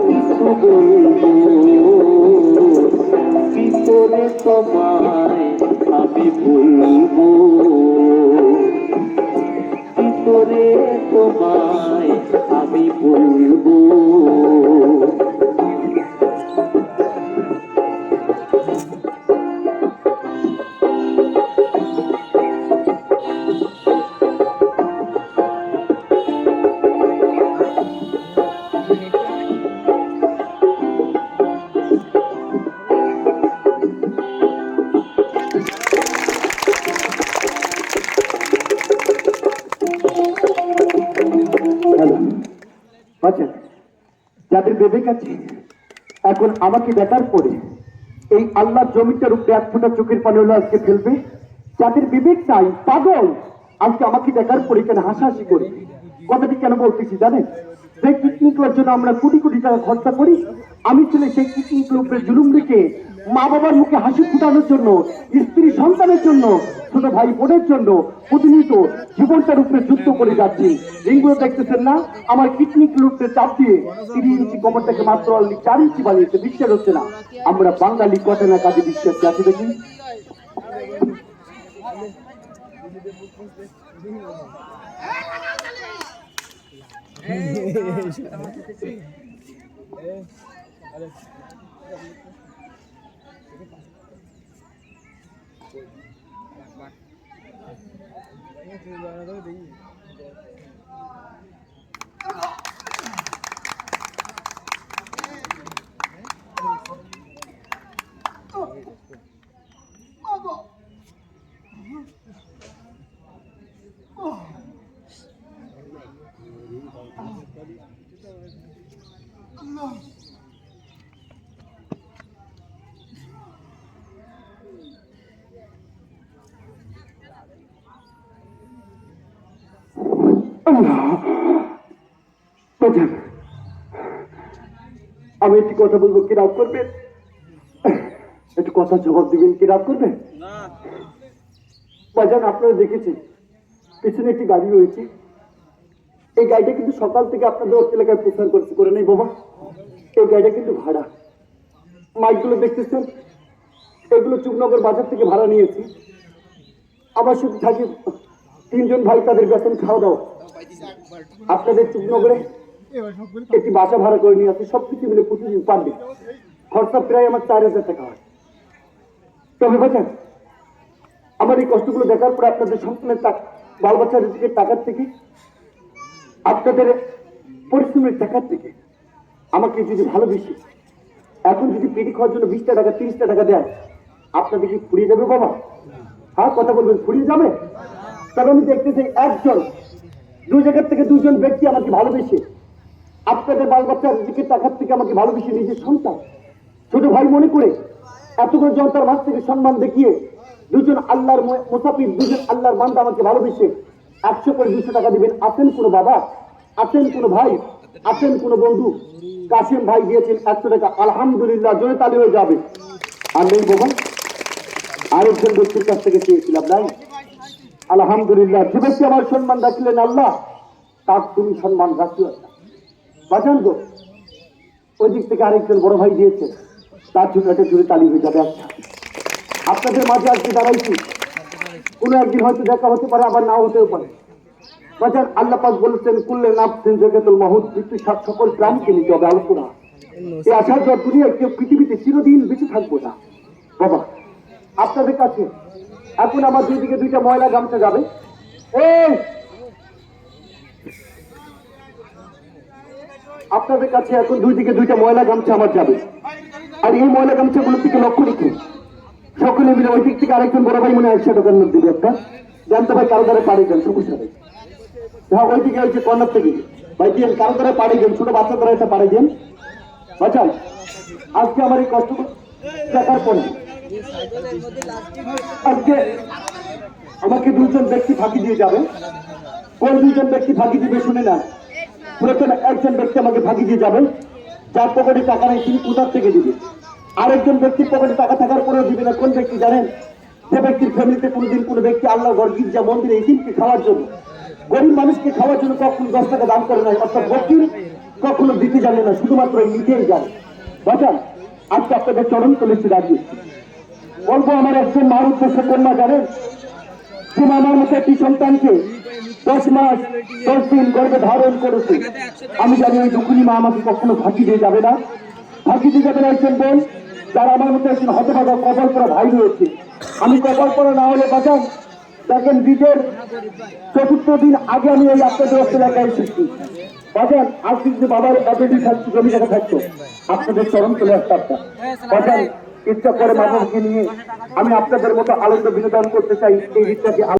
কিছু বলবো কি করে তোমায় আমি ভুলবো, কি করে তোমায় আমি ভুলবো। আচ্ছা, যাদের বিবেক আছে এখন আমাকে দেখার পরে এই আল্লাহ জমিটার উপরে এক ফোঁটা চোখের পানি হলো আজকে ফেলবে। যাদের বিবেক নাই পাগল আজকে আমাকে দেখার পরে কেন হাসাহাসি করবে। কথাটি কেন বলতেছি জানেন? যে কিডনি ক্লাবের জন্য আমরা কোটি কোটি টাকা খরচা করি, আমি ছেলে সেই কিডনি ক্লাবের জুলুম রেখে মা বাবার মুখে হাসি ফুটানোর জন্য, স্ত্রী সন্তানের জন্য, ছোট ভাই বোনের জন্য প্রতিনিয়ত জীবনটার উপরে যুদ্ধ করে যাচ্ছি। এইগুলো দেখতেছেন না? আমার কিডনি ক্লাবকে চাপ দিয়ে 3 ইঞ্চি কমরটাকে মাত্র 4 ইঞ্চি বানিয়েছে। বিশ্বাস হচ্ছে না? আমরা বাঙালি কথা না কাজে বিশ্বাস আছে দেখি। আমি একটি কথা বলবো, কি রাগ করবেন? একটু কথা জবাব দিবেন, কি রাগ করবেন? বাজান আপনারা দেখেছেন পিছনে একটি গাড়ি রয়েছে। এই গাড়িটা কিন্তু সকাল থেকে আপনাদের এলাকায় প্রচার করে নেই বাবা। এই গাড়িটা কিন্তু ভাড়া। মাইকগুলো দেখতেছেন, এগুলো চুকনগর বাজার থেকে ভাড়া নিয়েছি। আমার শুধু থাকি 3 জন ভাই, তাদের বেতন খাওয়া দাওয়া। আপনাদের চুকনগরে একটি বাসা ভাড়া করে নিয়ে আসি, সবকিছু মিলে প্রতিদিন পার ডে খরচা প্রায় আমার 4000 টাকা হয়। তবে বাজান আমার এই কষ্টগুলো দেখার পরে আপনাদের সন্তানের বাল বাচ্চার টাকার থেকে, আপনাদের পরিশ্রমের টাকার থেকে আমাকে যদি ভালোবেসে এখন যদি পেটি খাওয়ার জন্য 20টা টাকা 30টা টাকা দেয়, আপনাদের কি ফুরিয়ে যাবে বাবা? হ্যাঁ কথা বলবেন, ফুরিয়ে যাবে? তবে আমি দেখতে চাই একজন 2 জায়গার থেকে 2 জন ব্যক্তি আমাকে ভালোবেসে, আপনাদের বাল বাচ্চার দিকের টাকার থেকে আমাকে ভালোবেসে নিজের সন্তান ছোট ভাই মনে করে এতগুলো জনতার মাঝ থেকে সম্মান দেখিয়ে 2 জন আল্লাহর মুসাফির, 2 জন আল্লাহর বান্দা আমাকে ভালোবেসে 100 করে 200 টাকা দিবেন। আছেন কোনো বাবা, আছেন কোনো ভাই, আছেন কোনো বন্ধু? কাসিম ভাই দিয়েছেন 100 টাকা, আলহামদুলিল্লাহ, জোরে তালি হয়ে যাবে। আর নেই বাবা, আরেকজন ব্যক্তির কাছ থেকে চেয়েছিলাম, নাই? আলহামদুলিল্লাহ, যে ব্যক্তি আমার সম্মান রাখলেন আল্লাহ, তার তুমি সম্মান রাখিও না। বাঁচান গো, ওই দিক থেকে আরেকজন বড় ভাই দিয়েছে, তার জন্য একটা জোরে তালি হয়ে যাবে। আচ্ছা, আপনাদের মাঝে আজকে দাঁড়াইছি, কোনো একদিন হয়তো দেখা হতে পারে, আবার নাও হতেও পারে। বাজার আল্লাহ পাক বলেছেন কুল্লে নাফসিন যাকাতুল মাউত, মৃত্যু সকল প্রাণীকে নিতে হবে আলোচনা। এই আশার জন্য দুনিয়ায় কেউ পৃথিবীতে চিরদিন বেঁচে থাকবো না বাবা। আপনাদের কাছে এখন আমার 2 দিকে 2টা ময়লা গামছা যাবে। আপনাদের কাছে এখন 2 দিকে 2টা ময়লা গামছা আমার যাবে। আর এই ময়লা গামছাগুলোর দিকে লক্ষ্য রেখে সকলে মিলে ওই দিক থেকে আরেকজন বড় ভাই মনে হয় 100 টাকার নোট দিবে একটা, জানতে ভাই কারো দ্বারা পাড়ি দেন, সমস্যা নেই। হ্যাঁ, ওই দিকে হচ্ছে কর্নার থেকে ভাই দিন, কারো দ্বারা পাড়ি দেন, ছোট বাচ্চা দ্বারা একটা পাড়ি দেন। বাঁচান আজকে আমার এই কষ্ট দেখার পরে আজকে আমাকে 2 জন ব্যক্তি ফাঁকি দিয়ে যাবে। কোন 2 জন ব্যক্তি ফাঁকি দিবে শুনে না। প্রথম একজন ব্যক্তি আমাকে ফাঁকি দিয়ে যাবে, যার পকেটে টাকা নেই, তিনি কোথার থেকে দিবে। আরেকজন ব্যক্তির পকেটে টাকা থাকার পরেও দিবে না। কোন ব্যক্তি জানেন? যে ব্যক্তির ফ্যামিলিতে কোনোদিন কোনো ব্যক্তি আল্লাহ ঘর, গির্জা, মন্দিরে এতিমকে খাওয়ার জন্য, গরিব মানুষকে খাওয়ার জন্য কখনো 10 টাকা দান করে নাই, অর্থাৎ ফকির কখনো দিতে জানে না, শুধুমাত্র নিজেই জানে। বাজান, আজকে আপনাদের চরণ তলেছি দাঁড়িয়ে বলবো, আমার একজন মার উদ্দেশ্য কন্যা জানেন, যে আমার মতো একটি সন্তানকে 10 মাস 10 দিন গর্ভে ধারণ করেছে। আমি জানি ওই দুঃখিনী মা আমাকে কখনো ফাঁকি দিয়ে যাবে না, ফাঁকি দিয়ে যাবে না একজন বোন, যারা আমার মতো একজন হতভাগা কপাল পরা ভাই রয়েছে। আমি কপাল পরা না হলে বাজান, দেখেন বিজের 4th দিন আগে আমি এই আপনাদের এলাকায় এসেছি বাজান। আজকে যদি বাবার এতদিন থাকতো, জমি জায়গা থাকতো, আপনাদের চরণ চলে আসতে আপনার বাজান। ইচ্ছা করে বাবাকে নিয়ে আমি আপনাদের মতো আনন্দ বিনোদন করতে চাই। এই ইচ্ছাকে